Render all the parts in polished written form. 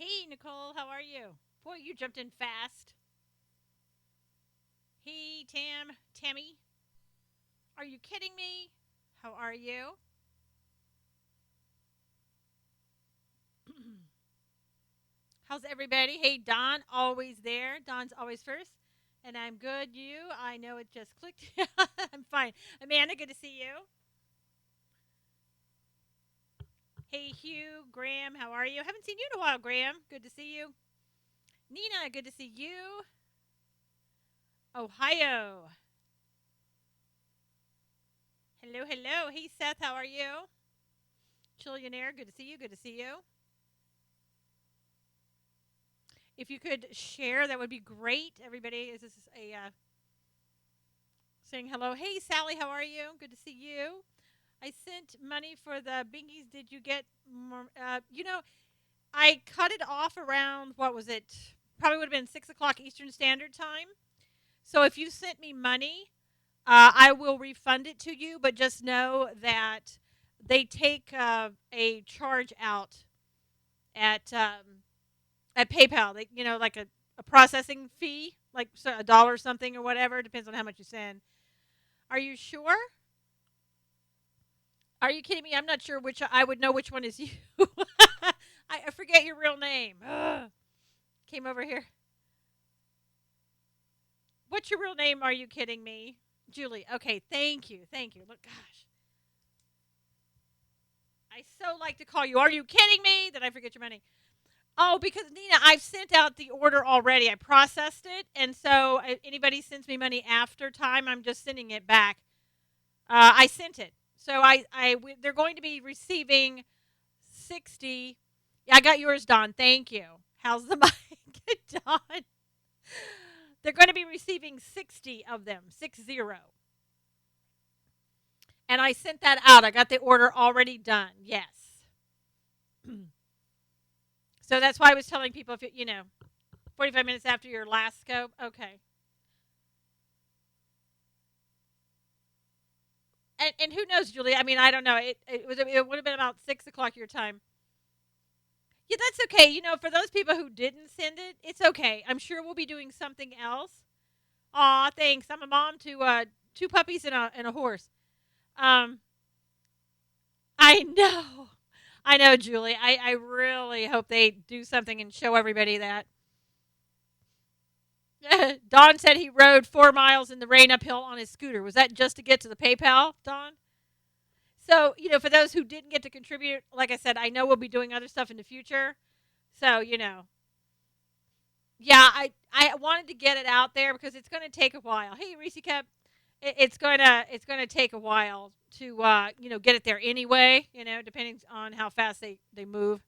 Hey, Nicole, how are you? Boy, you jumped in fast. Hey, Tammy, are you kidding me? How are you? How's everybody? Hey, Don, always there. Don's always first. And I'm good. You? I know it just clicked. I'm fine. Amanda, good to see you. Hey, Hugh, Graham, how are you? Haven't seen you in a while, Graham. Good to see you. Nina, good to see you. Ohio. Hello, hello. Hey, Seth, how are you? Trillionaire, good to see you. Good to see you. If you could share, that would be great. Everybody is this a saying hello. Hey, Sally, how are you? Good to see you. I sent money for the bingies. Did you get more? I cut it off around, what was it? Probably would have been 6 o'clock Eastern Standard Time. So if you sent me money, I will refund it to you. But just know that they take a charge out at PayPal. They, like a processing fee, like a dollar something or whatever. Depends on how much you send. Are you sure? Are you kidding me? I'm not sure which. I would know which one is you. I forget your real name. Ugh. Came over here. What's your real name? Are you kidding me? Julie. Okay, thank you. Thank you. Look, gosh. I so like to call you. Are you kidding me? That I forget your money. Oh, because Nina, I've sent out the order already. I processed it, and so anybody sends me money after time, I'm just sending it back. I sent it, so they're going to be receiving 60. Yeah, I got yours, Don. Thank you. How's the mic, Don? They're going to be receiving 60 of them, 60. And I sent that out. I got the order already done. Yes. So that's why I was telling people, if 45 minutes after your last scope. Okay. And who knows, Julie? I mean, I don't know. It would have been about 6 o'clock your time. Yeah, that's okay. For those people who didn't send it, it's okay. I'm sure we'll be doing something else. Aw, thanks. I'm a mom to two puppies and a horse. Um, I know. I know, Julie. I really hope they do something and show everybody that. Don said he rode 4 miles in the rain uphill on his scooter. Was that just to get to the PayPal, Don? So, for those who didn't get to contribute, like I said, I know we'll be doing other stuff in the future. So, yeah, I wanted to get it out there because it's going to take a while. Hey, Reese kept it's gonna take a while to get it there anyway. Depending on how fast they move.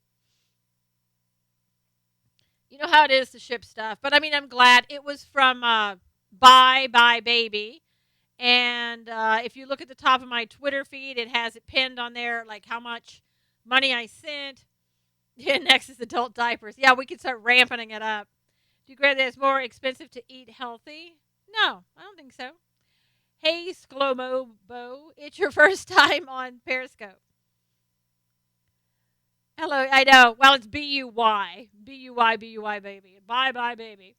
You know how it is to ship stuff. But I mean, I'm glad it was from Bye Bye Baby. And if you look at the top of my Twitter feed, it has it pinned on there, like how much money I sent. And next is adult diapers. Yeah, we can start ramping it up. Do you agree that it's more expensive to eat healthy? No, I don't think so. Hey, Sklomo Bo, it's your first time on Periscope. Hello, I know. Well, it's BUY. BUY, BUY, baby. Bye, bye, baby.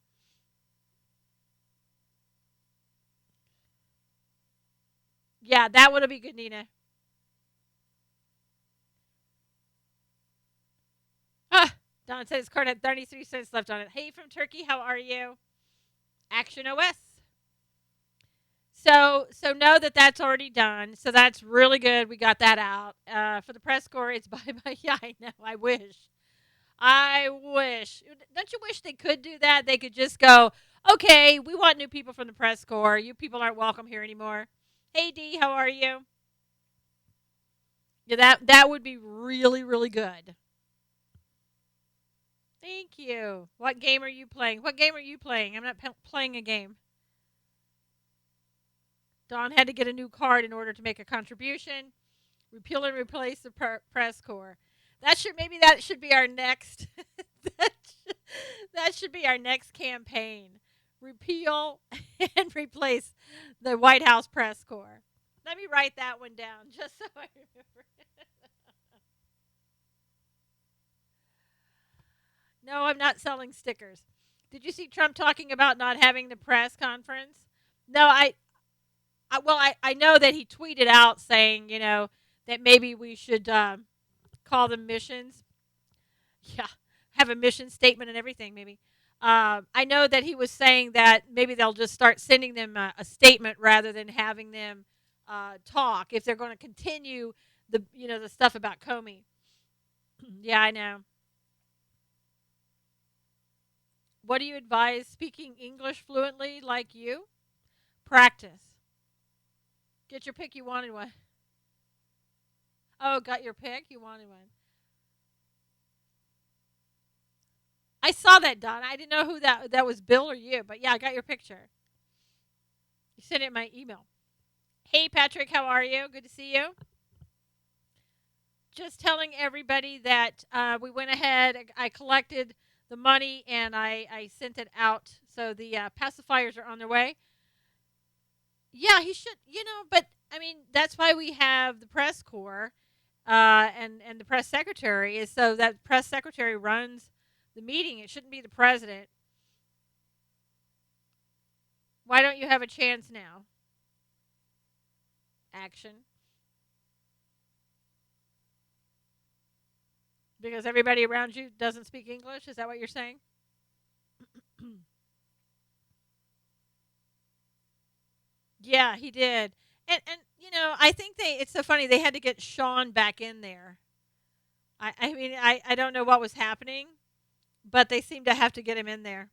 Yeah, that would be good, Nina. Ah, Don says his card had 33 cents left on it. Hey, from Turkey, how are you? Action OS. So know that that's already done. So that's really good. We got that out. For the press score, it's bye bye. Yeah, I know. I wish. I wish. Don't you wish they could do that? They could just go, okay, we want new people from the press corps. You people aren't welcome here anymore. Hey, D, how are you? Yeah, that would be really, really good. Thank you. What game are you playing? What game are you playing? I'm not playing a game. Don had to get a new card in order to make a contribution. Repeal and replace the press corps. That should be our next. that, that should be our next campaign. Repeal and replace the White House press corps. Let me write that one down just so I remember. No, I'm not selling stickers. Did you see Trump talking about not having the press conference? No, I know that he tweeted out saying, that maybe we should call them missions. Yeah, have a mission statement and everything, maybe. I know that he was saying that maybe they'll just start sending them a statement rather than having them talk if they're going to continue the stuff about Comey. Yeah, I know. What do you advise speaking English fluently like you? Practice. Get your pick. You wanted one. Oh, got your pick. You wanted one. I saw that, Don. I didn't know who that was, Bill or you, but yeah, I got your picture. You sent it in my email. Hey, Patrick, how are you? Good to see you. Just telling everybody that we went ahead. I collected the money and I sent it out. So the pacifiers are on their way. Yeah, he should, but I mean, that's why we have the press corps and the press secretary is so that press secretary runs the meeting. It shouldn't be the president. Why don't you have a chance now? Action. Because everybody around you doesn't speak English? Is that what you're saying? Yeah, he did. And I think it's so funny they had to get Sean back in there. I mean I don't know what was happening, but they seem to have to get him in there.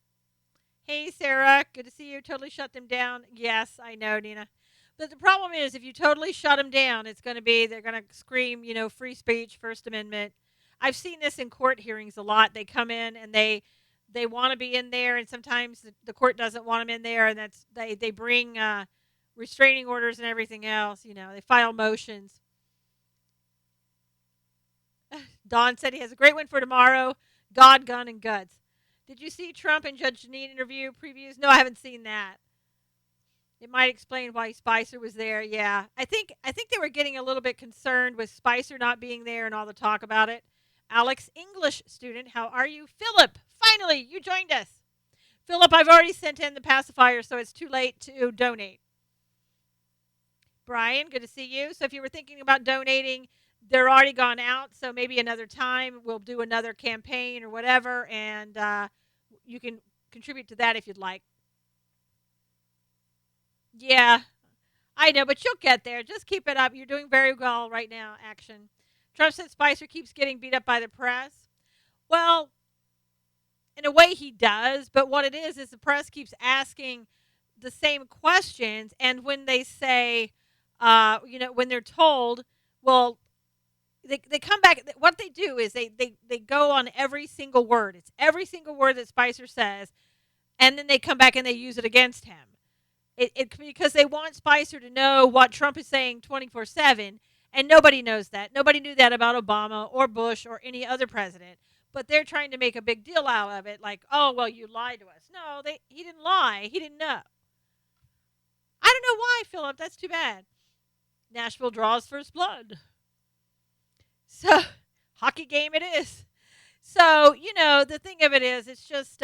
Hey Sarah, good to see you. Totally shut them down. Yes, I know, Nina. But the problem is if you totally shut them down, it's going to be they're going to scream, free speech, First Amendment. I've seen this in court hearings a lot. They come in and they want to be in there, and sometimes the court doesn't want them in there, and they bring restraining orders and everything else. They file motions. Don said he has a great one for tomorrow. God, gun, and guts. Did you see Trump and Judge Jeanine interview previews? No, I haven't seen that. It might explain why Spicer was there. Yeah, I think they were getting a little bit concerned with Spicer not being there and all the talk about it. Alex, English student, how are you? Philip, finally, you joined us. Philip, I've already sent in the pacifier, so it's too late to donate. Brian, good to see you. So if you were thinking about donating, they're already gone out. So maybe another time we'll do another campaign or whatever, and you can contribute to that if you'd like. Yeah, I know, but you'll get there. Just keep it up. You're doing very well right now, Action. Trump said Spicer keeps getting beat up by the press. Well, in a way he does, but what it is the press keeps asking the same questions, and when they say, when they're told, well, they come back. What they do is they go on every single word. It's every single word that Spicer says, and then they come back and they use it against him. Because they want Spicer to know what Trump is saying 24/7, and nobody knows that. Nobody knew that about Obama or Bush or any other president. But they're trying to make a big deal out of it, like, oh well, you lied to us. No, he didn't lie. He didn't know. I don't know why, Philip. That's too bad. Nashville draws first blood. So hockey game it is. So the thing of it is, it's just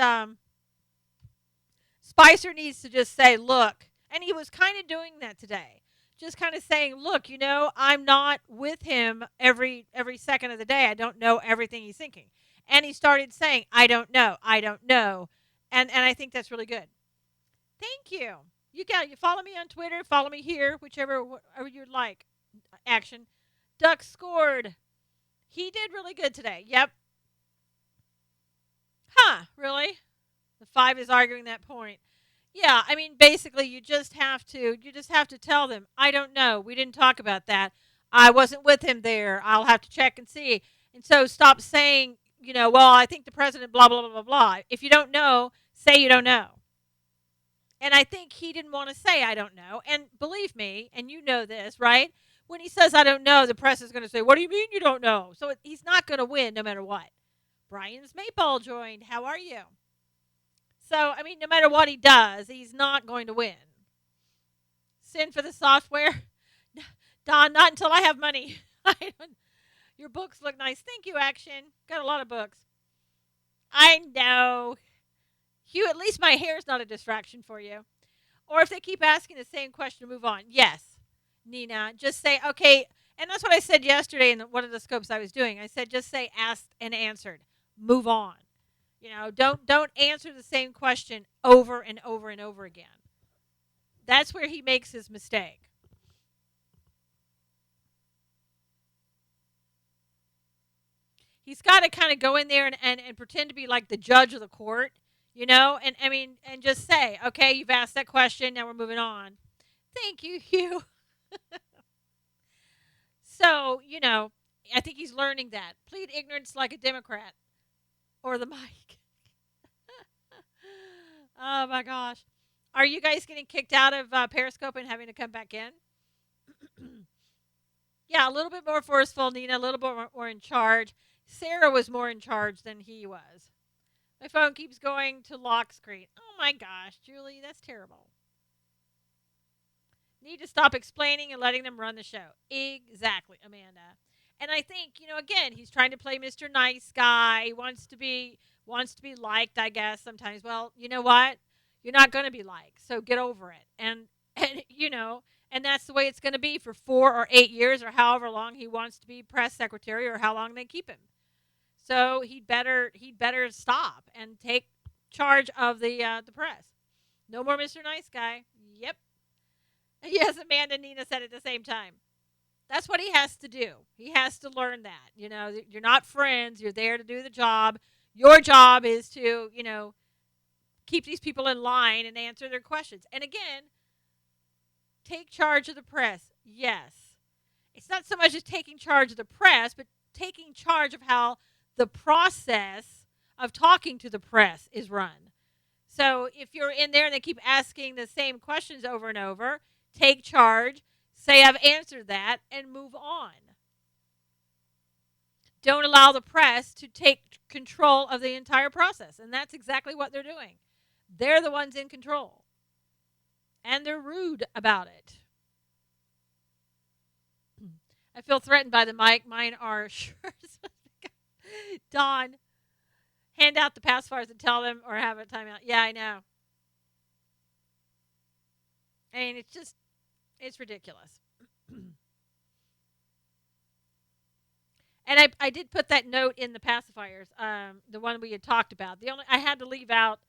Spicer needs to just say, look, and he was kind of doing that today. Just kind of saying, look, I'm not with him every second of the day. I don't know everything he's thinking. And he started saying, I don't know. I don't know. And I think that's really good. Thank you. You follow me on Twitter, follow me here, whichever you'd like. Action. Duck scored. He did really good today. Yep. Huh, really? The 5 is arguing that point. Yeah, I mean basically you just have to tell them, I don't know. We didn't talk about that. I wasn't with him there. I'll have to check and see. And so stop saying, well, I think the president blah blah blah blah blah. If you don't know, say you don't know. And I think he didn't want to say I don't know. And believe me, and you know this, right? When he says I don't know, the press is going to say, what do you mean you don't know? So he's not going to win no matter what. Brian's Maple joined. How are you? So, I mean, no matter what he does, he's not going to win. Send for the software? Don, not until I have money. Your books look nice. Thank you, Action. Got a lot of books. I know. Hugh, at least my hair is not a distraction for you. Or if they keep asking the same question, move on. Yes, Nina, just say, okay. And that's what I said yesterday in one of the scopes I was doing. I said, just say asked and answered. Move on. Don't answer the same question over and over and over again. That's where he makes his mistake. He's got to kind of go in there and pretend to be like the judge of the court, and I mean, and just say, okay, you've asked that question. Now we're moving on. Thank you, Hugh. So, I think he's learning that. Plead ignorance like a Democrat or the mic. Oh my gosh. Are you guys getting kicked out of Periscope and having to come back in? Yeah, a little bit more forceful, Nina, a little bit more in charge. Sarah was more in charge than he was. My phone keeps going to lock screen. Oh my gosh, Julie, that's terrible. Need to stop explaining and letting them run the show. Exactly, Amanda. And I think, again, he's trying to play Mr. Nice Guy. He wants to be liked, I guess, sometimes. Well, you know what? You're not going to be liked. So get over it. And that's the way it's going to be for 4 or 8 years or however long he wants to be press secretary or how long they keep him. So he'd better stop and take charge of the press. No more Mr. Nice Guy. Yep. Yes, Amanda and Nina said at the same time. That's what he has to do. He has to learn that. You're not friends. You're there to do the job. Your job is to, keep these people in line and answer their questions. And again, take charge of the press. Yes. It's not so much as taking charge of the press, but taking charge of how the process of talking to the press is run. So if you're in there and they keep asking the same questions over and over, take charge, say I've answered that, and move on. Don't allow the press to take control of the entire process. And that's exactly what they're doing. They're the ones in control. And they're rude about it. I feel threatened by the mic. Mine are shirts. Dawn, hand out the pacifiers and tell them or have a timeout. Yeah, I know. I mean, it's ridiculous. And I did put that note in the pacifiers, the one we had talked about. I had to leave out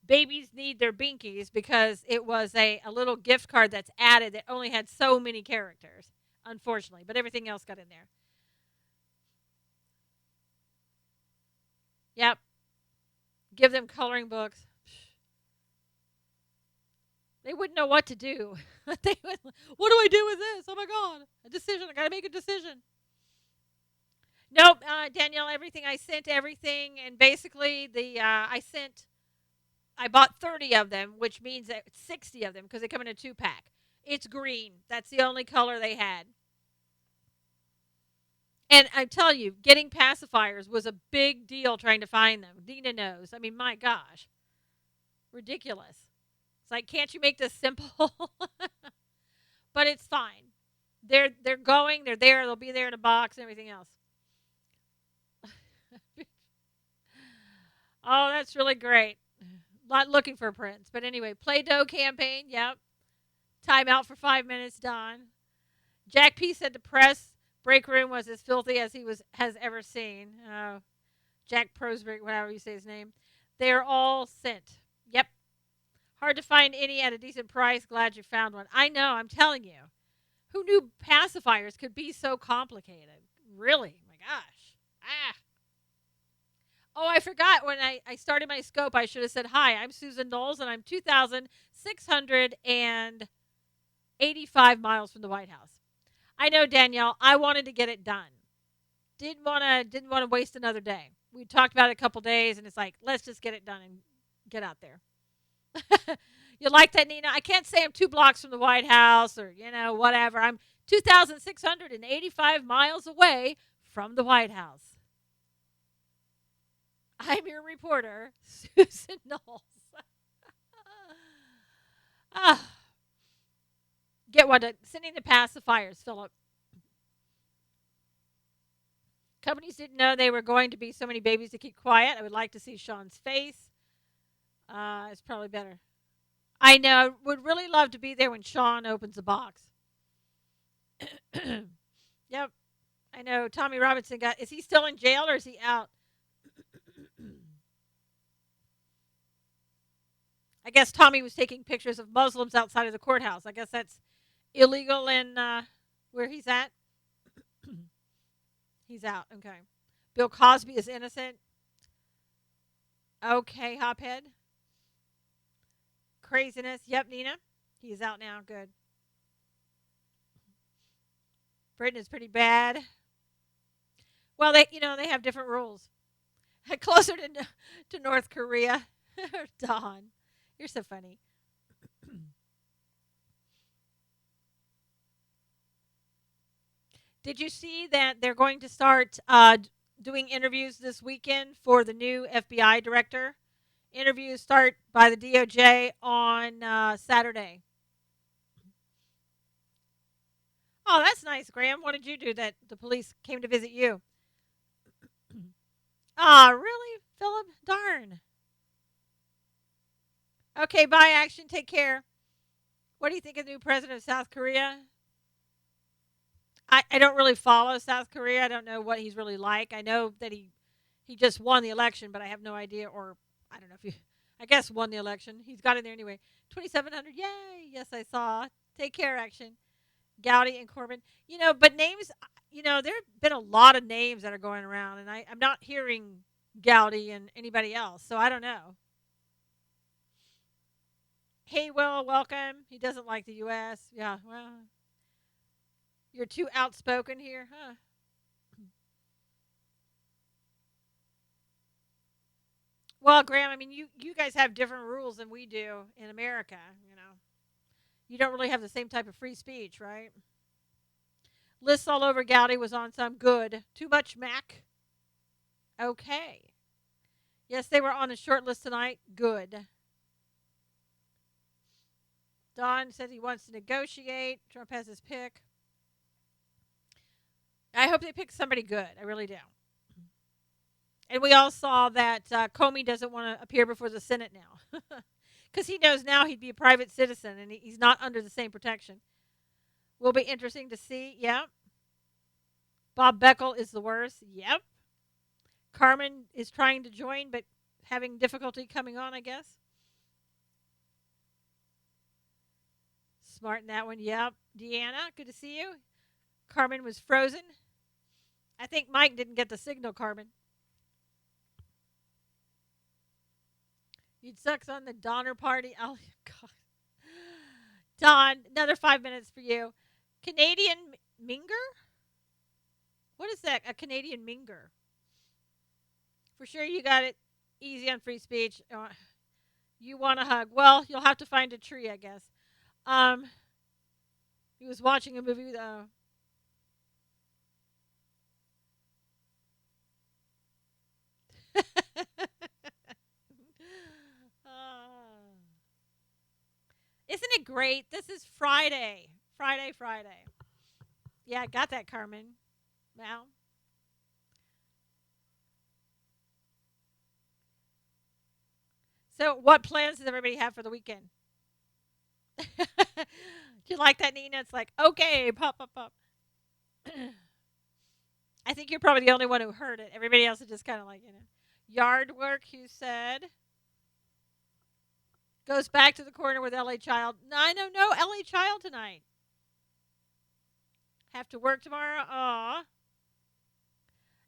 babies need their binkies because it was a little gift card that's added that only had so many characters, unfortunately. But everything else got in there. Yep. Give them coloring books. They wouldn't know what to do. What do I do with this? Oh my God. A decision. I got to make a decision. Nope, Danielle, everything I sent, everything. And basically, I bought 30 of them, which means that 60 of them because they come in a 2-pack. It's green. That's the only color they had. And I tell you, getting pacifiers was a big deal trying to find them. Dina knows. I mean, my gosh. Ridiculous. It's like, can't you make this simple? But it's fine. They're going. They're there. They'll be there in a box and everything else. Oh, that's really great. Not looking for prints. But anyway, Play-Doh campaign. Yep. Time out for 5 minutes, Don. Jack P said the press break room was as filthy as has ever seen. Jack Prosbrick, whatever you say his name. They're all sent. Yep. Hard to find any at a decent price. Glad you found one. I know. I'm telling you. Who knew pacifiers could be so complicated? Really? My gosh. Ah. Oh, I forgot when I started my scope, I should have said, hi, I'm Susan Knowles, and I'm 2,685 miles from the White House. I know, Danielle, I wanted to get it done. Didn't want to waste another day. We talked about it a couple days, and it's like, let's just get it done and get out there. You like that, Nina? I can't say I'm 2 blocks from the White House or, whatever. I'm 2,685 miles away from the White House. I'm your reporter, Susan Knowles. Get what? Sending the pacifiers, Philip. Companies didn't know they were going to be so many babies to keep quiet. I would like to see Sean's face. It's probably better. I know. I would really love to be there when Sean opens the box. Yep. I know. Tommy Robinson got. Is he still in jail or is he out? I guess Tommy was taking pictures of Muslims outside of the courthouse. I guess that's illegal in where he's at. He's out. Okay. Bill Cosby is innocent. Okay, Hophead. Craziness. Yep, Nina. He's out now. Good. Britain is pretty bad. Well, they have different rules. Closer to North Korea. Don, you're so funny. Did you see that they're going to start doing interviews this weekend for the new FBI director? Interviews start by the DOJ on Saturday. Oh, that's nice, Graham. What did you do that the police came to visit you? Ah, really, Philip? Darn. Okay, bye, Action. Take care. What do you think of the new president of South Korea? I don't really follow South Korea. I don't know what he's really like. I know that he just won the election, but I have no idea, or I don't know if he, I guess won the election. He's got in there anyway. 2,700. Yay! Yes, I saw. Take care, Action. Gowdy and Corbin. But names. There have been a lot of names that are going around, and I'm not hearing Gowdy and anybody else, so I don't know. Hey, Will, welcome. He doesn't like the U.S. Yeah, well, you're too outspoken here, huh? Well, Graham, I mean, you guys have different rules than we do in America. You don't really have the same type of free speech, right? Lists all over Gowdy was on some good. Too much Mac. Okay. Yes, they were on a short list tonight. Good. Don says he wants to negotiate. Trump has his pick. I hope they pick somebody good. I really do. And we all saw that Comey doesn't want to appear before the Senate now. Because he knows now he'd be a private citizen and he's not under the same protection. Will be interesting to see. Yep. Bob Beckel is the worst. Yep. Carmen is trying to join but having difficulty coming on, I guess. Smart in that one. Yep. Deanna, good to see you. Carmen was frozen. I think Mike didn't get the signal, Carmen. You'd sucks on the Donner Party. Oh, God. Don, another 5 minutes for you. Canadian Minger? What is that? A Canadian Minger? For sure you got it easy on free speech. You want a hug. Well, you'll have to find a tree, I guess. Um, he was watching a movie with isn't it great? This is Friday. Friday, Friday. Yeah, I got that, Carmen. Well, so what plans does everybody have for the weekend? Do you like that, Nina? It's like, okay, pop, pop, pop. I think you're probably the only one who heard it. Everybody else is just kind of like, yard work, you said. Goes back to the corner with LA Child. No, I know, no LA Child tonight. Have to work tomorrow? Aw.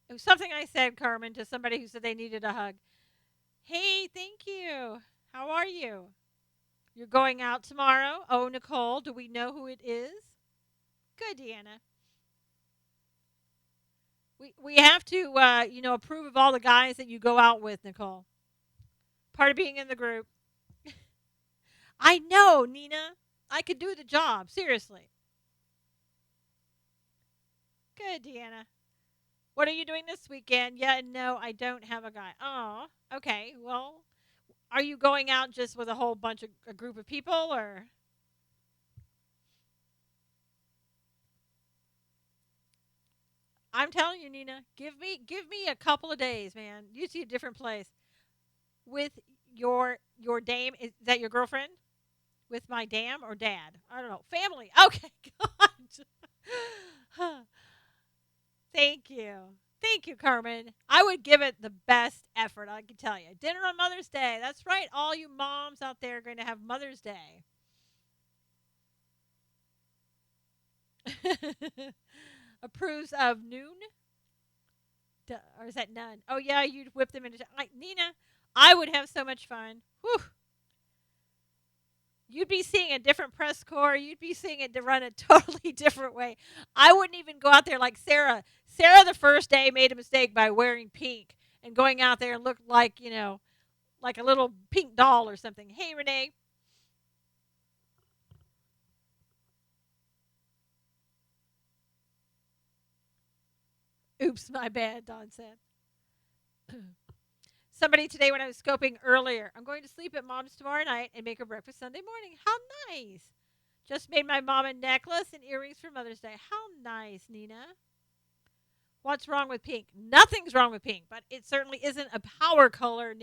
It was something I said, Carmen, to somebody who said they needed a hug. Hey, thank you. How are you? You're going out tomorrow? Oh, Nicole, do we know who it is? Good, Deanna. We have to, approve of all the guys that you go out with, Nicole. Part of being in the group. I know, Nina. I could do the job. Seriously. Good, Deanna. What are you doing this weekend? Yeah, no, I don't have a guy. Oh, okay. Well, are you going out just with a whole bunch of a group of people or? I'm telling you, Nina, give me a couple of days, man. You see a different place with your dame. Is that your girlfriend? With my dam or dad? I don't know. Family. Okay. God. Thank you. Thank you, Carmen. I would give it the best effort, I can tell you. Dinner on Mother's Day. That's right. All you moms out there are going to have Mother's Day. Approves of noon? Or is that none? Oh, yeah, you'd whip them into. Nina, I would have so much fun. Whew. You'd be seeing a different press corps. You'd be seeing it to run a totally different way. I wouldn't even go out there like Sarah. Sarah, the first day, made a mistake by wearing pink and going out there and looked like, like a little pink doll or something. Hey, Renee. Oops, my bad, Don said. Somebody today when I was scoping earlier, I'm going to sleep at mom's tomorrow night and make her breakfast Sunday morning. How nice. Just made my mom a necklace and earrings for Mother's Day. How nice, Nina. What's wrong with pink? Nothing's wrong with pink, but it certainly isn't a power color,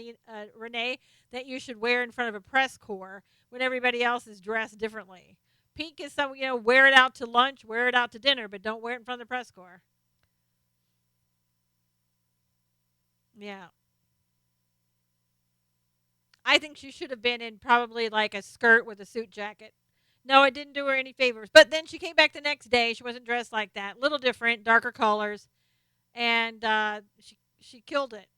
Renee, that you should wear in front of a press corps when everybody else is dressed differently. Pink is some, wear it out to lunch, wear it out to dinner, but don't wear it in front of the press corps. Yeah. I think she should have been in probably like a skirt with a suit jacket. No, it didn't do her any favors. But then she came back the next day. She wasn't dressed like that. Little different, darker colors, and she killed it.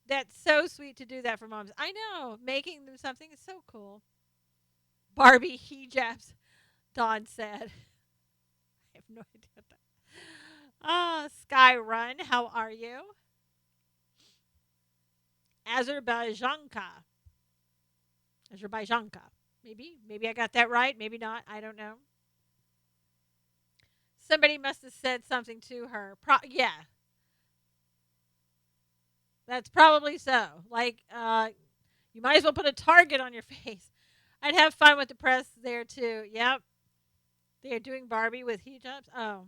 That's so sweet to do that for moms. I know, making them something is so cool. Barbie hijabs, Dawn said. I have no idea what that. Ah, Sky Run, how are you? Azerbaijanka. Azerbaijanka. Maybe I got that right. Maybe not. I don't know. Somebody must have said something to her. Yeah, that's probably so. Like, you might as well put a target on your face. I'd have fun with the press there too. Yep, they're doing Barbie with hijabs. Oh,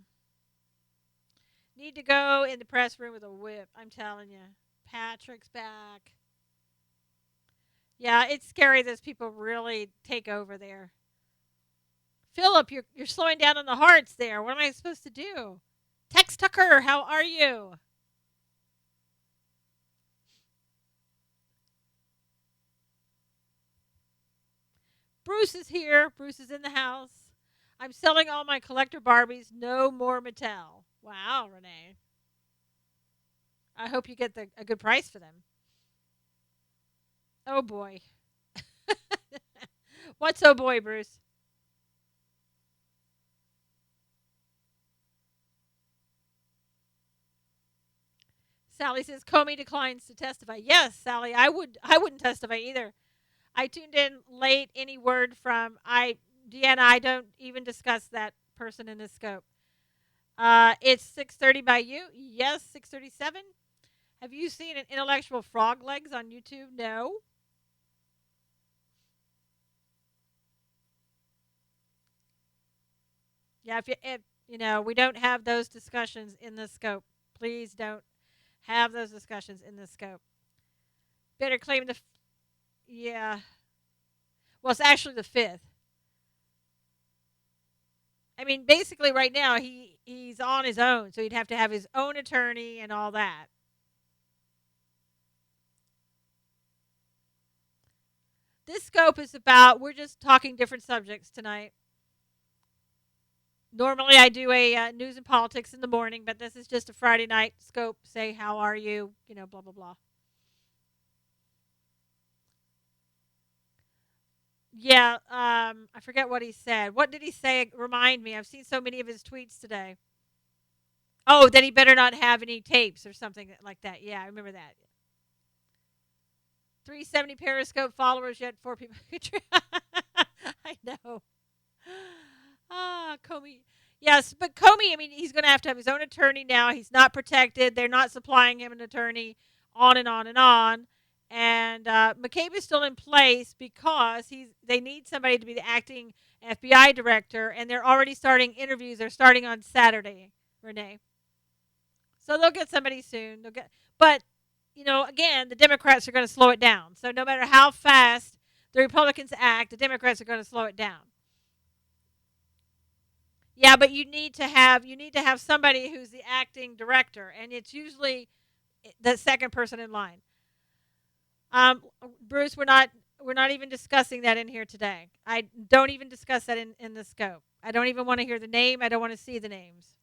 need to go in the press room with a whip. I'm telling you, Patrick's back. Yeah, it's scary. Those people really take over there. Philip, you're slowing down on the hearts there. What am I supposed to do? Tex Tucker, how are you? Bruce is here. Bruce is in the house. I'm selling all my collector Barbies. No more Mattel. Wow, Renee. I hope you get a good price for them. Oh boy. What's oh boy, Bruce? Sally says Comey declines to testify. Yes, Sally, I wouldn't testify either. I tuned in late. Any word from Deanna? I don't even discuss that person in the scope. It's 6:30 by you. Yes, 6:37. Have you seen an intellectual frog legs on YouTube? No. Yeah, if we don't have those discussions in the scope. Please don't have those discussions in the scope. Better claim yeah. Well, it's actually the fifth. I mean, basically, right now he's on his own, so he'd have to have his own attorney and all that. This scope is about we're just talking different subjects tonight. Normally, I do a news and politics in the morning, but this is just a Friday night scope. Say, how are you? Blah blah blah. Yeah, I forget what he said. What did he say? Remind me. I've seen so many of his tweets today. Oh, that he better not have any tapes or something like that. Yeah, I remember that. 370 Periscope followers yet, four people. I know. Comey. Yes, but Comey, I mean, he's going to have his own attorney now. He's not protected. They're not supplying him an attorney, on and on and on. And McCabe is still in place because they need somebody to be the acting FBI director, and they're already starting interviews. They're starting on Saturday, Renee. So they'll get somebody soon. But again, the Democrats are going to slow it down. So no matter how fast the Republicans act, the Democrats are going to slow it down. Yeah, but you need to have somebody who's the acting director, and it's usually the second person in line. Um, Bruce, we're not even discussing that in here today. I don't even discuss that in the scope. I don't even want to hear the name. I don't want to see the names.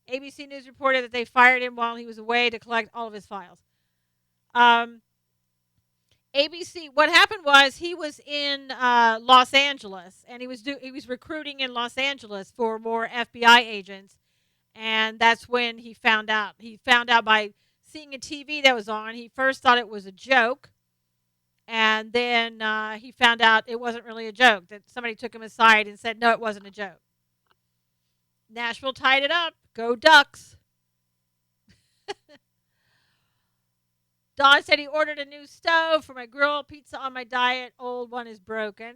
ABC News reported that they fired him while he was away to collect all of his files. Um, ABC. What happened was he was in Los Angeles, and he was recruiting in Los Angeles for more FBI agents, and that's when he found out. He found out by seeing a TV that was on. He first thought it was a joke, and then he found out it wasn't really a joke. That somebody took him aside and said, "No, it wasn't a joke." Nashville tied it up. Go Ducks! Don said he ordered a new stove for my grill. Pizza on my diet. Old one is broken.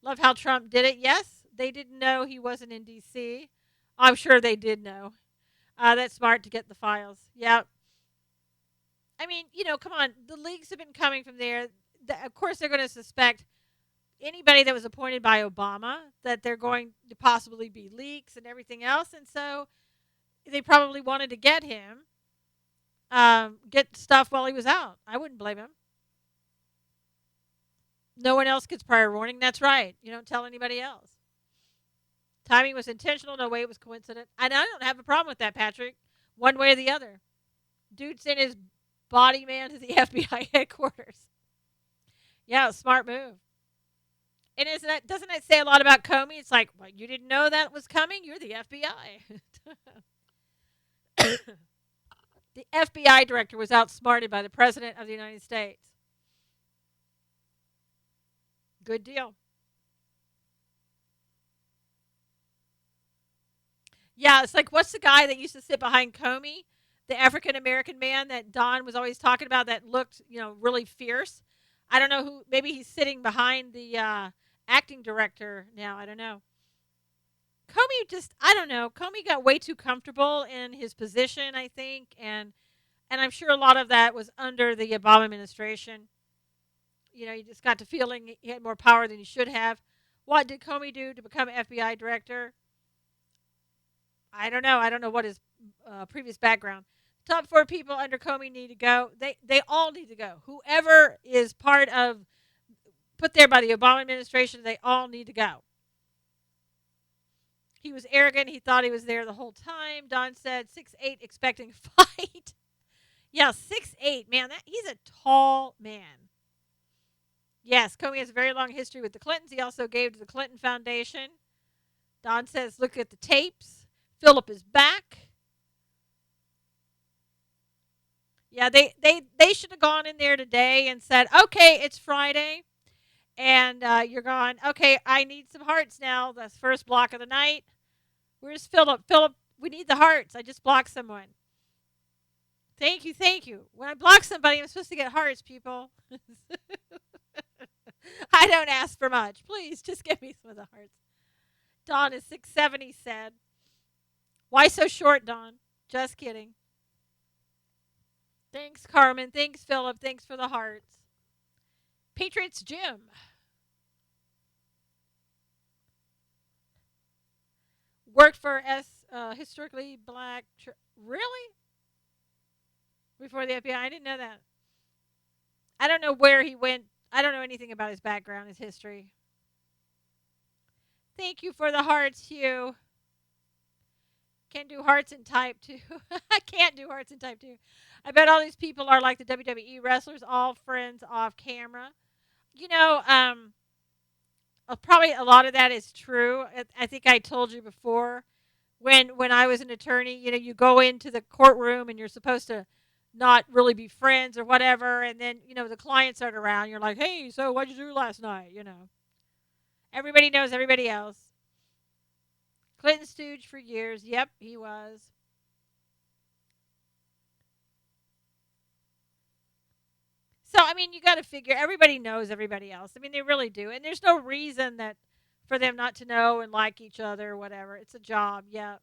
Love how Trump did it. Yes, they didn't know he wasn't in D.C. I'm sure they did know. That's smart to get the files. Yeah. I mean, come on. The leaks have been coming from there. Of course, they're going to suspect anybody that was appointed by Obama that they're going to possibly be leaks and everything else. And so they probably wanted to get him, get stuff while he was out. I wouldn't blame him. No one else gets prior warning. That's right. You don't tell anybody else. Timing was intentional. No way it was coincident. And I don't have a problem with that, Patrick. One way or the other. Dude sent his body man to the FBI headquarters. Yeah, smart move. And doesn't that say a lot about Comey? It's like, well, you didn't know that was coming? You're the FBI. The FBI director was outsmarted by the President of the United States. Good deal. Yeah, it's like, what's the guy that used to sit behind Comey? The African American man that Don was always talking about that looked, really fierce. I don't know who. Maybe he's sitting behind the acting director now. I don't know. Comey I don't know. Comey got way too comfortable in his position, I think, and I'm sure a lot of that was under the Obama administration. He just got to feeling he had more power than he should have. What did Comey do to become FBI director? I don't know. I don't know what his previous background. Top 4 people under Comey need to go. They all need to go. Whoever is part of put there by the Obama administration, they all need to go. He was arrogant. He thought he was there the whole time. Don said 6'8", expecting fight. Yeah, 6'8", man. He's a tall man. Yes, Comey has a very long history with the Clintons. He also gave to the Clinton Foundation. Don says, look at the tapes. Philip is back. Yeah, they should have gone in there today and said, okay, it's Friday, and you're gone. Okay, I need some hearts now. That's first block of the night. Where's Philip? Philip, we need the hearts. I just blocked someone. Thank you, thank you. When I block somebody, I'm supposed to get hearts, people. I don't ask for much. Please, just give me some of the hearts. Dawn is 6'7", he said. Why so short, Dawn? Just kidding. Thanks, Carmen. Thanks, Philip. Thanks for the hearts. Patriots Jim. Worked for historically black church. Really? Before the FBI? I didn't know that. I don't know where he went. I don't know anything about his background, his history. Thank you for the hearts, Hugh. Can do hearts in type 2. I can't do hearts in type 2. I bet all these people are like the WWE wrestlers, all friends off camera. Probably a lot of that is true. I think I told you before when I was an attorney, you go into the courtroom and you're supposed to not really be friends or whatever, and then the clients aren't around. You're like, hey, so what'd you do last night? Everybody knows everybody else. Clinton stooge for years. Yep, he was. So, I mean, you got to figure everybody knows everybody else. I mean, they really do. And there's no reason that for them not to know and like each other or whatever. It's a job. Yeah.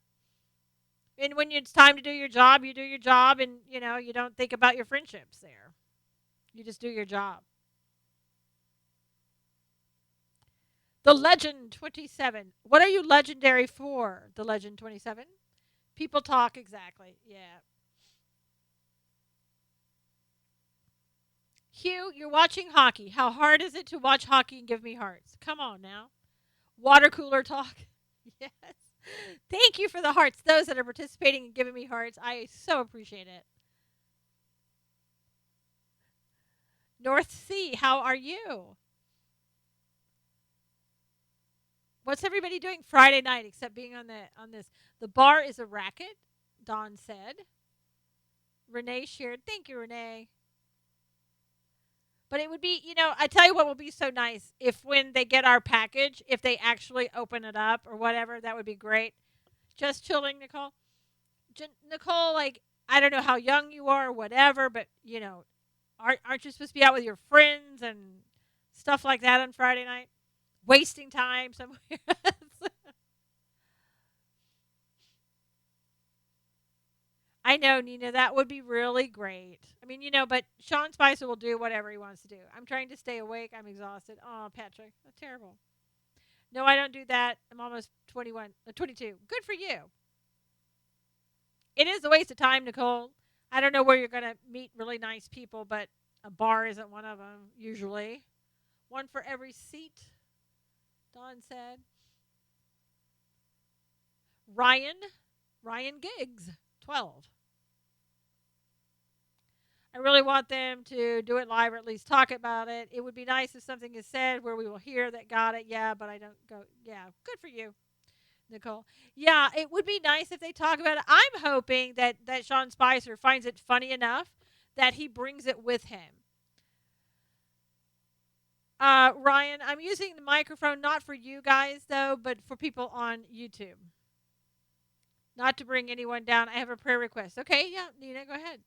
And when it's time to do your job, you do your job, and you don't think about your friendships there. You just do your job. The Legend 27. What are you legendary for? The Legend 27. People talk, exactly. Yeah. Hugh, you're watching hockey. How hard is it to watch hockey and give me hearts? Come on now. Water cooler talk. Yes. Thank you for the hearts. Those that are participating and giving me hearts. I so appreciate it. North Sea, how are you? What's everybody doing Friday night except being on this? The bar is a racket, Don said. Renee shared. Thank you, Renee. But it would be, I tell you what will be so nice if when they get our package, if they actually open it up or whatever, that would be great. Just chilling, Nicole. Nicole, like, I don't know how young you are or whatever, but, aren't you supposed to be out with your friends and stuff like that on Friday night? Wasting time somewhere. I know, Nina, that would be really great. I mean, but Sean Spicer will do whatever he wants to do. I'm trying to stay awake. I'm exhausted. Oh, Patrick, that's terrible. No, I don't do that. I'm almost 21, 22. Good for you. It is a waste of time, Nicole. I don't know where you're going to meet really nice people, but a bar isn't one of them, usually. One for every seat, Don said. Ryan, Ryan Giggs, 12. I really want them to do it live or at least talk about it. It would be nice if something is said where we will hear that got it. Yeah, but I don't go. Yeah, good for you, Nicole. Yeah, it would be nice if they talk about it. I'm hoping that Sean Spicer finds it funny enough that he brings it with him. Ryan, I'm using the microphone not for you guys though, but for people on YouTube. Not to bring anyone down. I have a prayer request. Okay, yeah, Nina, go ahead.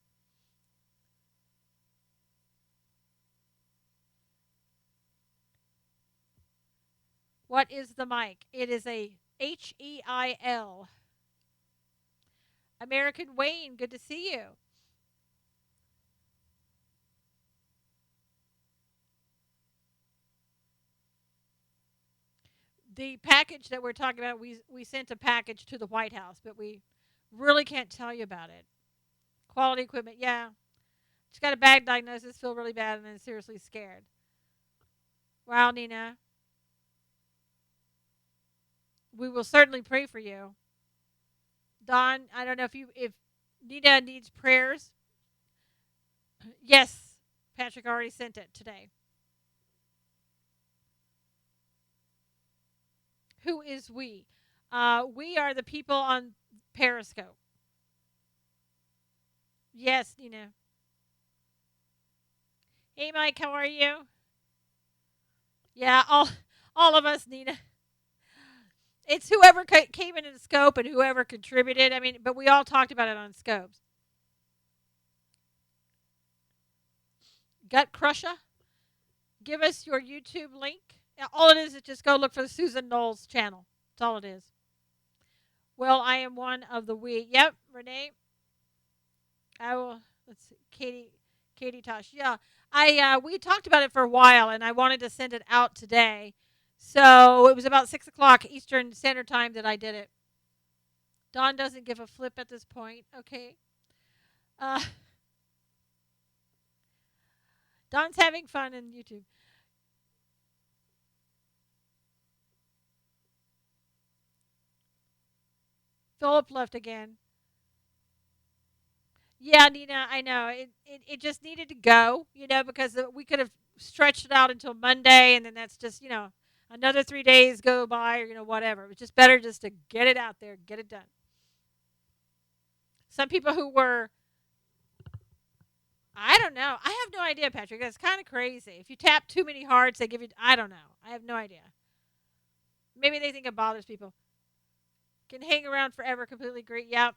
What is the mic? It is a HEIL. American Wayne, good to see you. The package that we're talking about, we sent a package to the White House, but we really can't tell you about it. Quality equipment, yeah. She's got a bad diagnosis, feel really bad, and then seriously scared. Wow, Nina. We will certainly pray for you. Don, I don't know if Nina needs prayers. Yes, Patrick already sent it today. Who is we? We are the people on Periscope. Yes, Nina. Hey, Mike, how are you? Yeah, all of us, Nina. It's whoever came in scope and whoever contributed. I mean, but we all talked about it on scopes. Gut Crusher, give us your YouTube link. All it is just go look for the Susan Knowles channel. That's all it is. Well, I am one of the we. Yep, Renee. I will. Let's see, Katie Tosh. Yeah, I we talked about it for a while, and I wanted to send it out today. So it was about 6 o'clock Eastern Standard Time that I did it. Dawn doesn't give a flip at this point. Okay. Uh, Dawn's having fun in YouTube. Philip left again. Yeah, Nina, I know. It just needed to go, because we could have stretched it out until Monday, and then that's just, another 3 days go by, or, whatever. It was just better just to get it out there, get it done. Some people who were, I don't know. I have no idea, Patrick. That's kind of crazy. If you tap too many hearts, they give you, I don't know. I have no idea. Maybe they think it bothers people. Can hang around forever, completely great. Yep.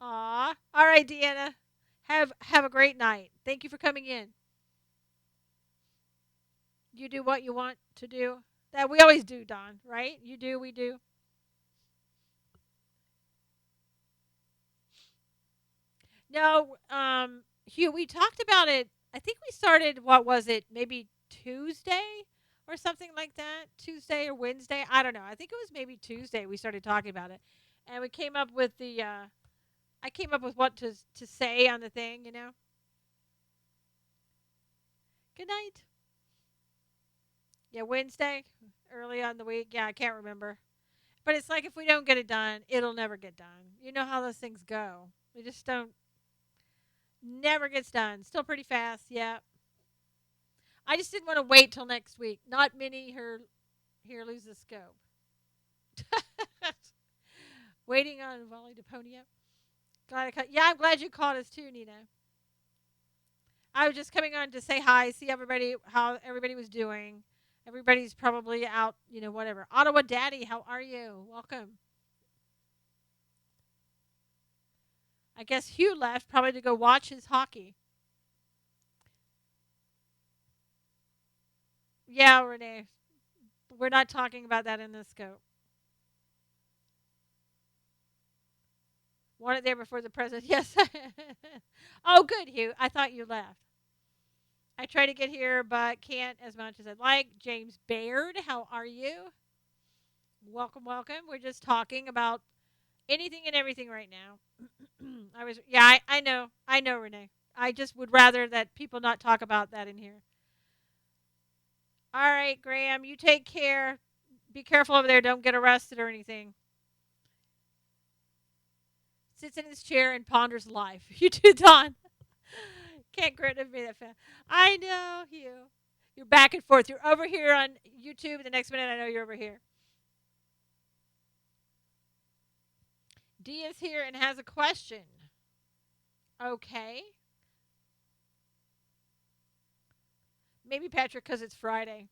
Aw. All right, Deanna. Have a great night. Thank you for coming in. You do what you want to do. That we always do, Don, right? You do, we do. No, Hugh, we talked about it. I think we started, what was it, maybe Tuesday or something like that? Tuesday or Wednesday? I don't know. I think it was maybe Tuesday we started talking about it. And we came up with I came up with what to say on the thing, you know? Good night. Yeah, Wednesday, early on the week. Yeah, I can't remember. But it's like if we don't get it done, it'll never get done. You know how those things go. We just don't, never gets done. Still pretty fast, yeah. I just didn't want to wait till next week. Not many here lose the scope. Waiting on Wally to pony up. Yeah, I'm glad you called us too, Nina. I was just coming on to say hi, see everybody, how everybody was doing. Everybody's probably out, whatever. Ottawa Daddy, how are you? Welcome. I guess Hugh left probably to go watch his hockey. Yeah, Renee. We're not talking about that in this scope. Want it there before the president. Yes. Oh, good, Hugh. I thought you left. I try to get here, but can't as much as I'd like. James Baird, how are you? Welcome, welcome. We're just talking about anything and everything right now. I know, Renee. I just would rather that people not talk about that in here. All right, Graham, you take care. Be careful over there. Don't get arrested or anything. Sits in his chair and ponders life. You too, Don. Can't get rid of me that fast. I know you. You're back and forth. You're over here on YouTube. The next minute, I know you're over here. D is here and has a question. Okay. Maybe Patrick, because it's Friday.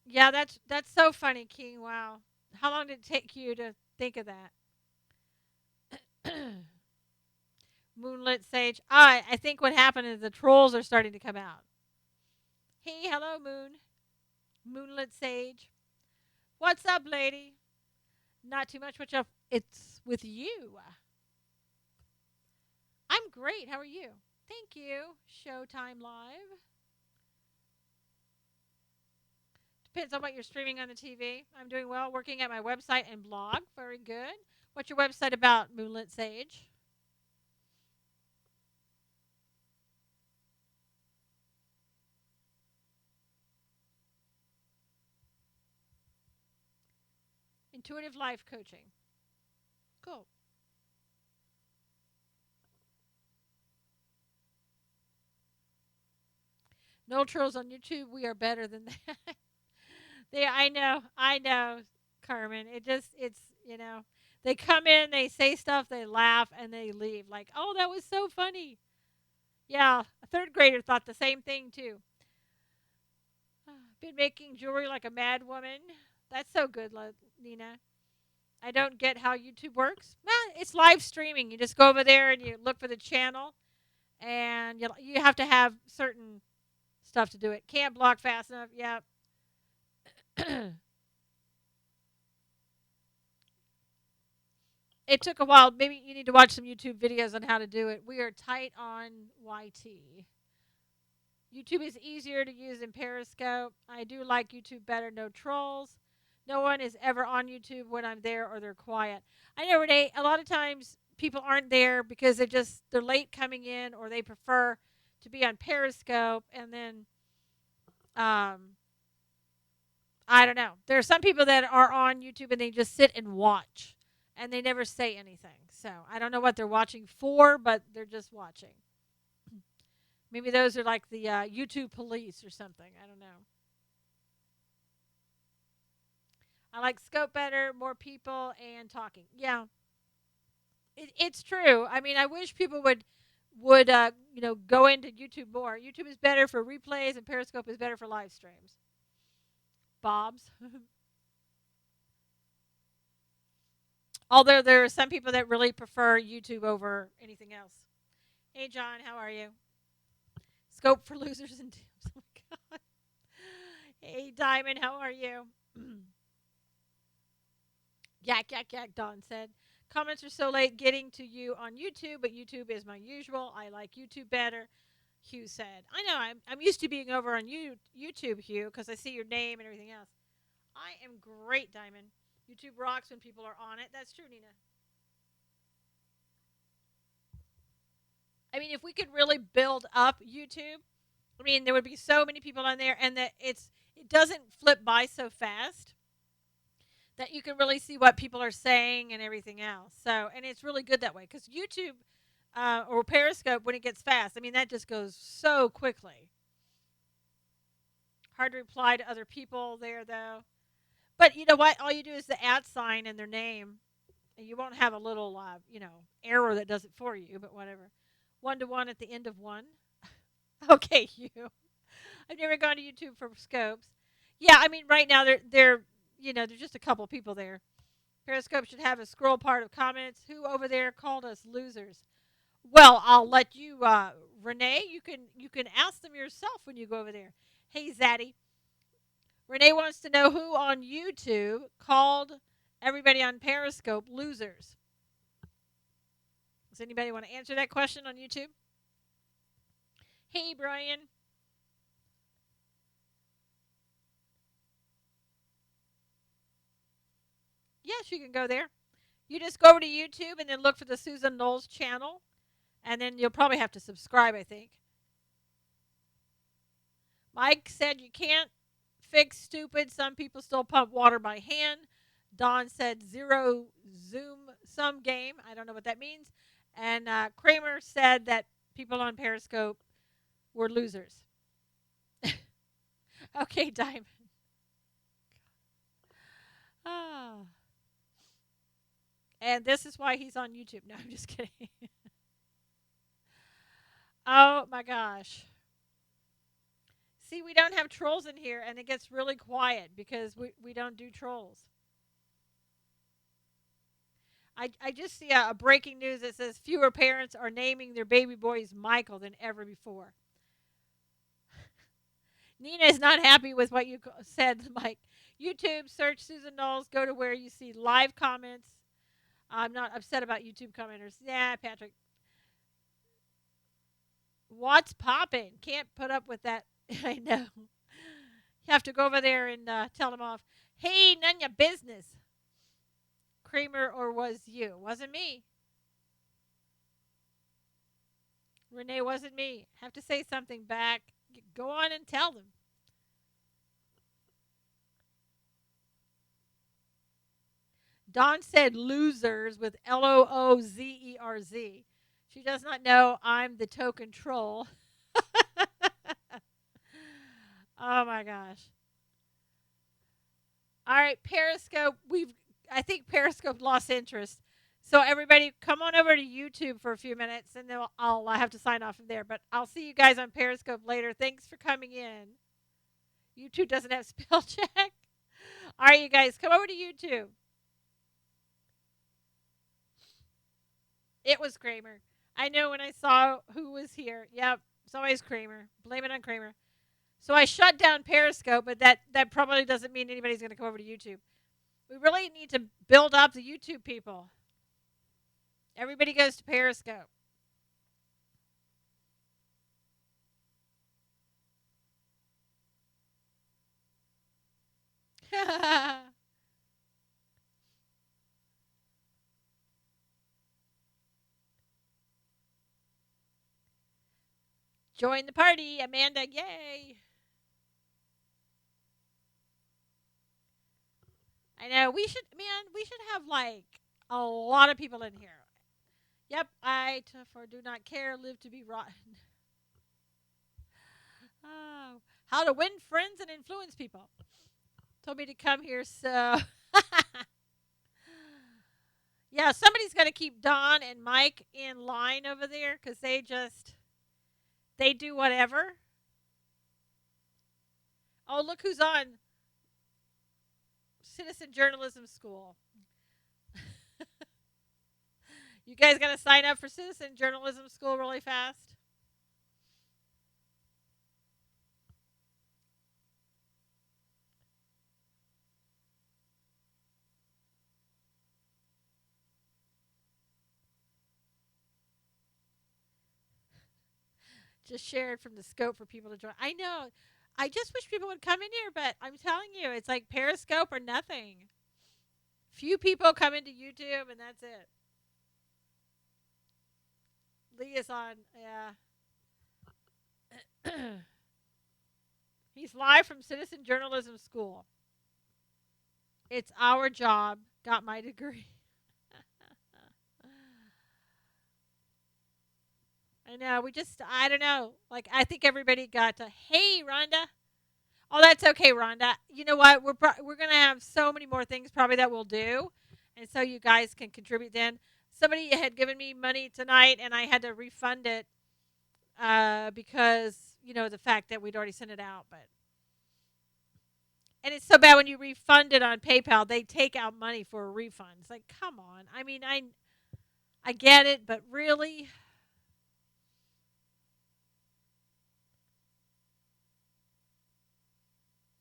Yeah, that's so funny, King. Wow. How long did it take you to think of that? Moonlit Sage. I think what happened is the trolls are starting to come out. Hey, hello, Moon. Moonlit Sage. What's up, lady? Not too much. What's up? It's with you. I'm great. How are you? Thank you. Showtime Live. Depends on what you're streaming on the TV. I'm doing well. Working at my website and blog. Very good. What's your website about, Moonlit Sage? Intuitive life coaching. Cool. No trolls on YouTube. We are better than that. I know, Carmen. It's they come in, they say stuff, they laugh, and they leave. Like, oh, that was so funny. Yeah, a third grader thought the same thing too. Been making jewelry like a mad woman. That's so good, Nina. I don't get how YouTube works. Well, it's live streaming. You just go over there and you look for the channel, and you have to have certain stuff to do it. Can't block fast enough. Yeah. It took a while. Maybe you need to watch some YouTube videos on how to do it. We are tight on YT. YouTube is easier to use than Periscope. I do like YouTube better. No trolls. No one is ever on YouTube when I'm there or they're quiet. I know, Renee, a lot of times people aren't there because they're late coming in or they prefer to be on Periscope and then I don't know. There are some people that are on YouTube and they just sit and watch and they never say anything. So I don't know what they're watching for, but they're just watching. Maybe those are like the YouTube police or something. I don't know. I like scope better, more people, and talking. Yeah, it's true. I mean, I wish people would go into YouTube more. YouTube is better for replays, and Periscope is better for live streams. Bob's. Although there are some people that really prefer YouTube over anything else. Hey, John, how are you? Scope for losers and tips. Oh my Hey, Diamond, how are you? Yak, yak, yak, Don said. Comments are so late getting to you on YouTube, but YouTube is my usual. I like YouTube better, Hugh said. I know, I'm used to being over on YouTube, Hugh, because I see your name and everything else. I am great, Diamond. YouTube rocks when people are on it. That's true, Nina. I mean, if we could really build up YouTube, I mean, there would be so many people on there, and that it doesn't flip by so fast that you can really see what people are saying and everything else. So, and it's really good that way because YouTube or Periscope, when it gets fast, I mean, that just goes so quickly. Hard to reply to other people there, though. But you know what? All you do is the at sign and their name, and you won't have a little, error that does it for you. But whatever. 1 to 1 at the end of one. Okay, you. I've never gone to YouTube for scopes. Yeah, I mean, right now there's just a couple people there. Periscope should have a scroll part of comments. Who over there called us losers? Well, I'll let you, Renee. You can ask them yourself when you go over there. Hey, Zaddy. Renee wants to know who on YouTube called everybody on Periscope losers. Does anybody want to answer that question on YouTube? Hey, Brian. Yes, you can go there. You just go over to YouTube and then look for the Susan Knowles channel. And then you'll probably have to subscribe, I think. Mike said you can't fix stupid. Some people still pump water by hand. Don said zero zoom sum game. I don't know what that means. And Kramer said that people on Periscope were losers. Okay, Diamond. Ah. And this is why he's on YouTube. No, I'm just kidding. Oh my gosh. See, we don't have trolls in here, and it gets really quiet because we don't do trolls. I just see a breaking news that says fewer parents are naming their baby boys Michael than ever before. Nina is not happy with what you said, Mike. YouTube, search Susan Knowles, go to where you see live comments. I'm not upset about YouTube commenters. Yeah, Patrick. What's popping? Can't put up with that. I know. You have to go over there and tell them off. Hey, none your business. Kramer or was you? Wasn't me. Renee wasn't me. Have to say something back. Go on and tell them. Dawn said losers with Loozerz. She does not know I'm the token troll. Oh my gosh. All right, Periscope. I think Periscope lost interest. So everybody, come on over to YouTube for a few minutes, and then I'll have to sign off from there. But I'll see you guys on Periscope later. Thanks for coming in. YouTube doesn't have spell check. All right, you guys, come over to YouTube. It was Kramer. I know when I saw who was here. Yep, it's always Kramer. Blame it on Kramer. So I shut down Periscope, but that probably doesn't mean anybody's going to come over to YouTube. We really need to build up the YouTube people. Everybody goes to Periscope. Join the party, Amanda. Yay. I know we should have like a lot of people in here. Yep, I for do not care, live to be rotten. Oh, how to win friends and influence people. Told me to come here, so yeah, somebody's got to keep Don and Mike in line over there because they do whatever. Oh, look who's on Citizen Journalism School. You guys got to sign up for Citizen Journalism School really fast. Just shared from the scope for people to join. I know. I just wish people would come in here, but I'm telling you, it's like Periscope or nothing. Few people come into YouTube, and that's it. Lee is on. Yeah. He's live from Citizen Journalism School. It's our job. Got my degree. I know. I don't know. Like, I think everybody got to, hey, Rhonda. Oh, that's okay, Rhonda. You know what? We're going to have so many more things probably that we'll do. And so you guys can contribute then. Somebody had given me money tonight, and I had to refund it because, the fact that we'd already sent it out. And it's so bad when you refund it on PayPal, they take out money for a refund. It's like, come on. I mean, I get it, but really?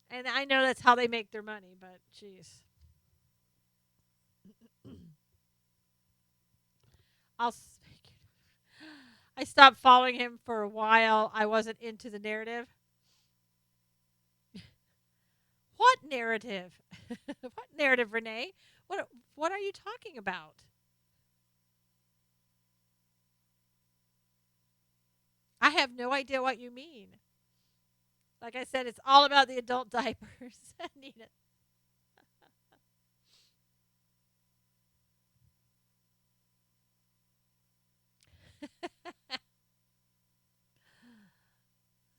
And I know that's how they make their money, but jeez. I'll I stopped following him for a while. I wasn't into the narrative. What narrative? What narrative, Renee? What are you talking about? I have no idea what you mean. Like I said, it's all about the adult diapers. Nina.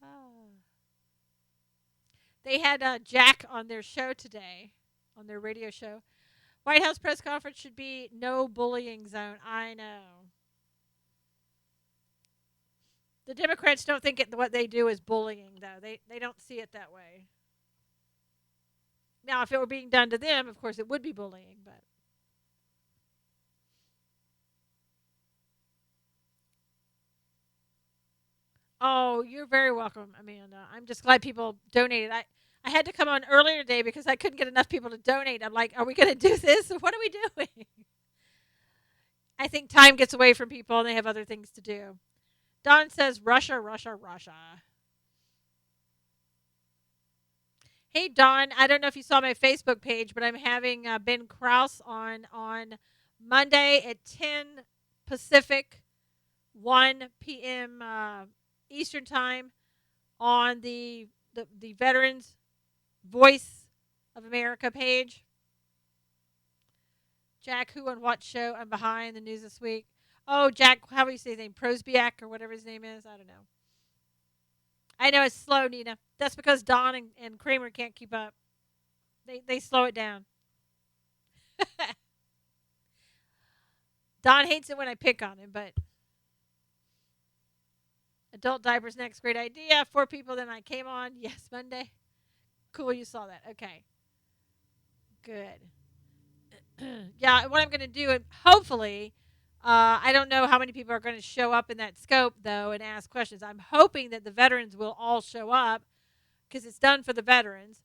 Oh. They had Jack on their show today, on their radio show. White House press conference should be no bullying zone. I know. The Democrats don't think what they do is bullying, though. They don't see it that way. Now, if it were being done to them, of course, it would be bullying. But oh, you're very welcome, Amanda. I'm just glad people donated. I had to come on earlier today because I couldn't get enough people to donate. I'm like, are we going to do this? What are we doing? I think time gets away from people and they have other things to do. Don says Russia, Russia, Russia. Hey, Don, I don't know if you saw my Facebook page, but I'm having Ben Krause on Monday at 10 Pacific, 1 p.m. Eastern Time on the Veterans Voice of America page. Jack, who on what show? I'm behind the news this week. Oh, Jack, how do you say his name? Prosbiak or whatever his name is? I don't know. I know it's slow, Nina. That's because Don and Kramer can't keep up. They slow it down. Don hates it when I pick on him, but adult diapers next, great idea. 4 people, then I came on. Yes, Monday. Cool, you saw that. Okay. Good. Yeah, what I'm going to do, and hopefully, I don't know how many people are going to show up in that scope, though, and ask questions. I'm hoping that the veterans will all show up because it's done for the veterans.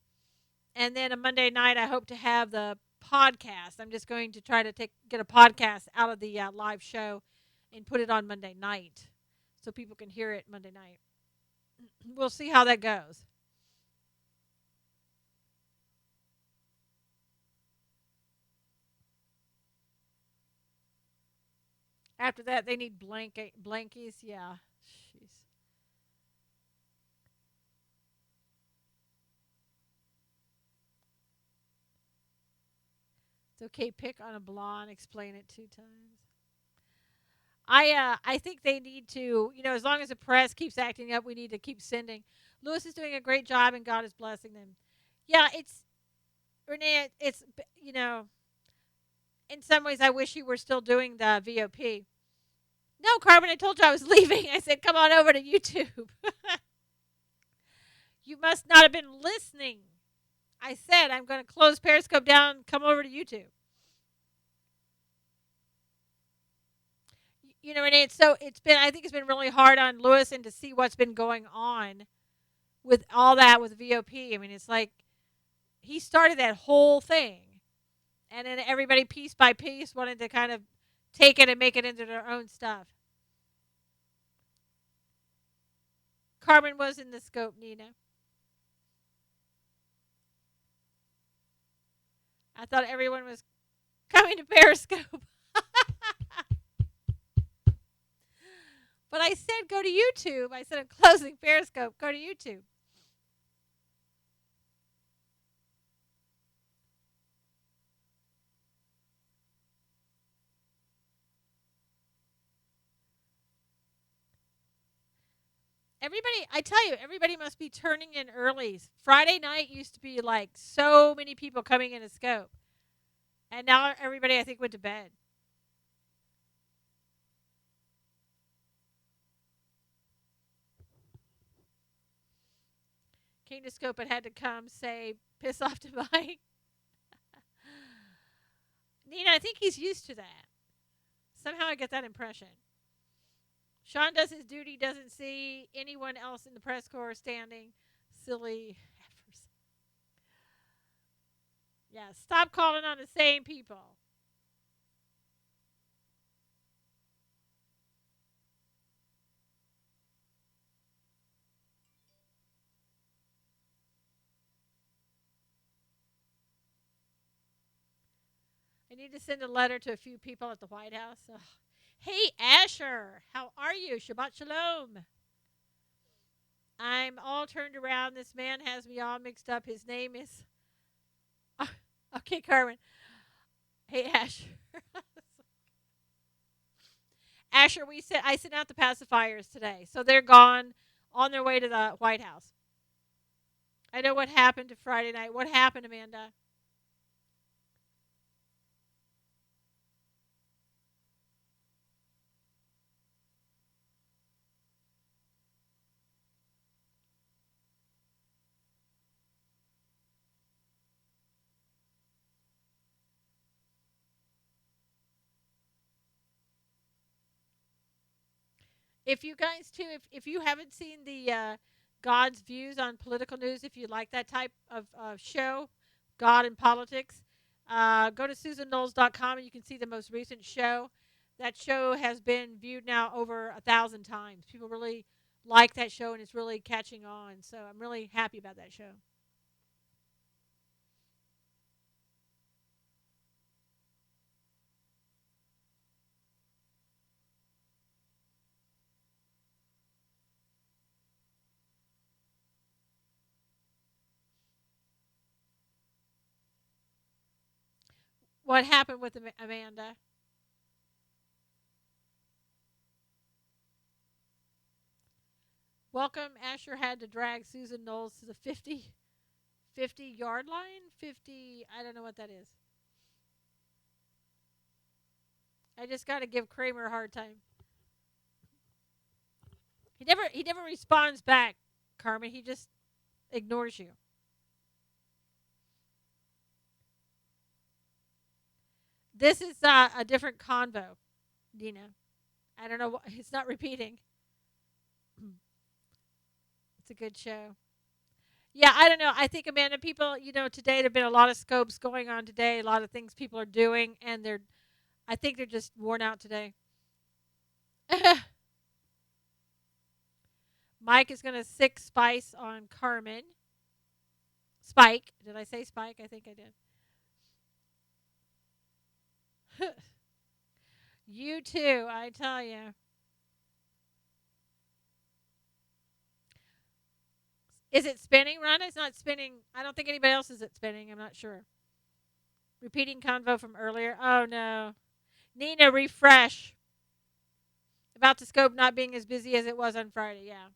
And then a Monday night, I hope to have the podcast. I'm just going to try to get a podcast out of the live show and put it on Monday night so people can hear it Monday night. We'll see how that goes. After that, they need blankies. Yeah. Jeez. It's okay. Pick on a blonde. Explain it 2 times. I think they need to, as long as the press keeps acting up, we need to keep sending. Lewis is doing a great job, and God is blessing them. Yeah, it's Renee. It's in some ways, I wish you were still doing the VOP. No, Carmen, I told you I was leaving. I said, come on over to YouTube. You must not have been listening. I said I'm going to close Periscope down. Come over to YouTube. Renee, I think it's been really hard on Lewis and to see what's been going on with all that with VOP. I mean, it's like he started that whole thing, and then everybody piece by piece wanted to kind of take it and make it into their own stuff. Carmen was in the scope, Nina. I thought everyone was coming to Periscope. But I said go to YouTube. I said I'm closing Periscope. Go to YouTube. Everybody, I tell you, everybody must be turning in early. Friday night used to be like so many people coming in a scope. And now everybody, I think, went to bed. King to scope and had to come say, piss off to Mike. Nina, I think he's used to that. Somehow I get that impression. Sean does his duty, doesn't see anyone else in the press corps standing. Silly heifers. Yeah, stop calling on the same people. I need to send a letter to a few people at the White House. Ugh. Hey, Asher, how are you? Shabbat Shalom. I'm all turned around. This man has me all mixed up. His name is. Okay, Carmen. Hey, Asher. Asher, I sent out the pacifiers today, so they're gone, on their way to the White House. I know what happened to Friday night. What happened, Amanda? If you guys too, if you haven't seen the God's views on political news, if you like that type of show, God and politics, go to SusanKnowles.com and you can see the most recent show. That show has been viewed now over 1,000 times. People really like that show and it's really catching on. So I'm really happy about that show. What happened with Amanda? Welcome. Asher had to drag Susan Knowles to the 50 yard line. 50. I don't know what that is. I just got to give Kramer a hard time. He never responds back, Carmen. He just ignores you. This is a different convo, Dina. I don't know. It's not repeating. It's a good show. Yeah, I don't know. I think Amanda, people, today there've been a lot of scopes going on today. A lot of things people are doing, and I think they're just worn out today. Mike is going to sick spice on Carmen. Spike. Did I say Spike? I think I did. You too, I tell you. Is it spinning, Rhonda? It's not spinning. I don't think anybody else is it spinning. I'm not sure. Repeating convo from earlier. Oh, no. Nina, refresh. About the scope not being as busy as it was on Friday. Yeah.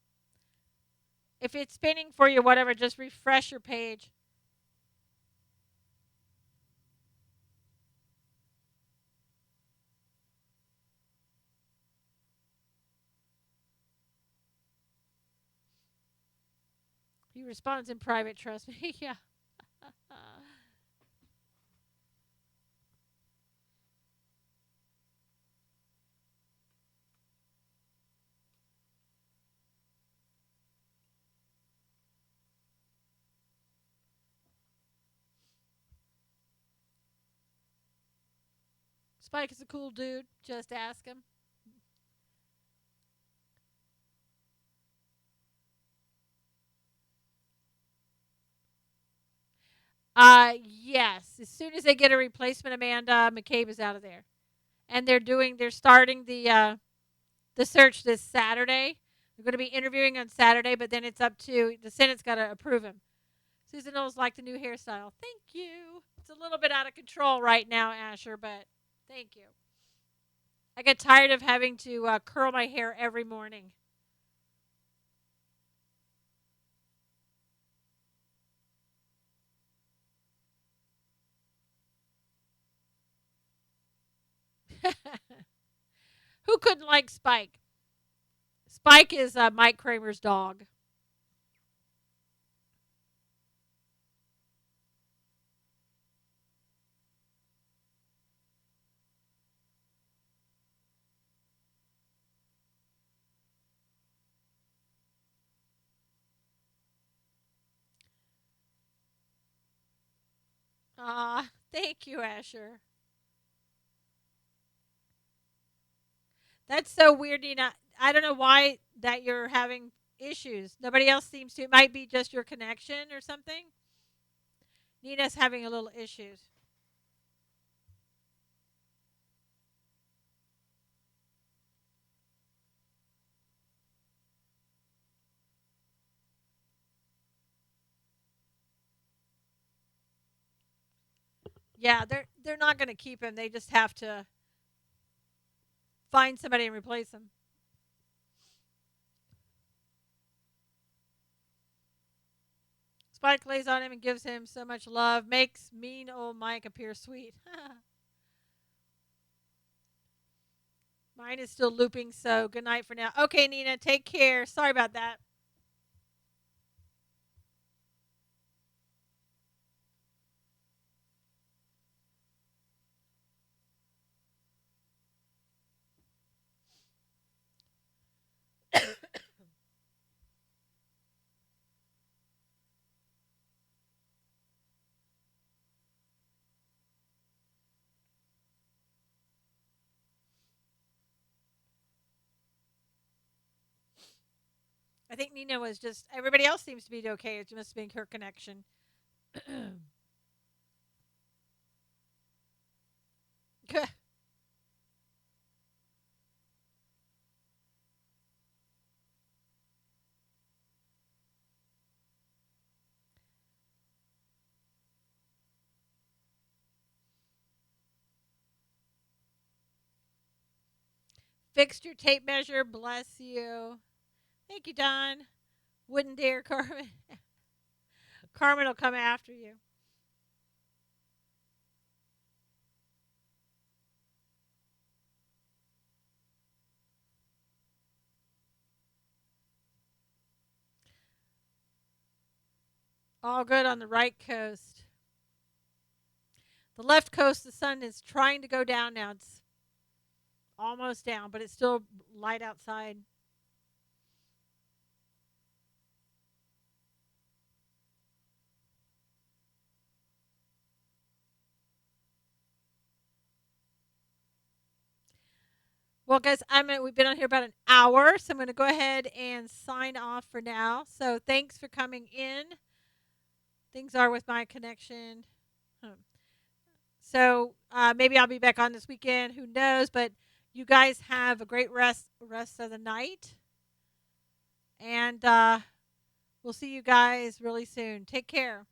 If it's spinning for you, whatever, just refresh your page. He responds in private, trust me. Yeah. Spike is a cool dude. Just ask him. Yes. As soon as they get a replacement, Amanda McCabe is out of there, and they're starting the search this Saturday. They're going to be interviewing on Saturday, but then it's up to the Senate's got to approve him. Susan Knowles liked the new hairstyle. Thank you. It's a little bit out of control right now, Asher, but thank you. I get tired of having to curl my hair every morning. Who couldn't like Spike? Spike is Mike Kramer's dog. Thank you, Asher. That's so weird, Nina. I don't know why that you're having issues. Nobody else seems to. It might be just your connection or something. Nina's having a little issues. Yeah, they're not going to keep him. They just have to find somebody and replace him. Spike lays on him and gives him so much love, makes mean old Mike appear sweet. Mine is still looping, so good night for now. Okay, Nina, take care. Sorry about that. I think Nina was just, everybody else seems to be okay. It must be her connection. Fixed your tape measure. Bless you. Thank you, Don. Wouldn't dare, Carmen. Carmen will come after you. All good on the right coast. The left coast, the sun is trying to go down now. It's almost down, but it's still light outside. Well, guys, we've been on here about an hour, so I'm going to go ahead and sign off for now. So thanks for coming in. Things are with my connection. Huh. So maybe I'll be back on this weekend. Who knows? But you guys have a great rest of the night, and we'll see you guys really soon. Take care.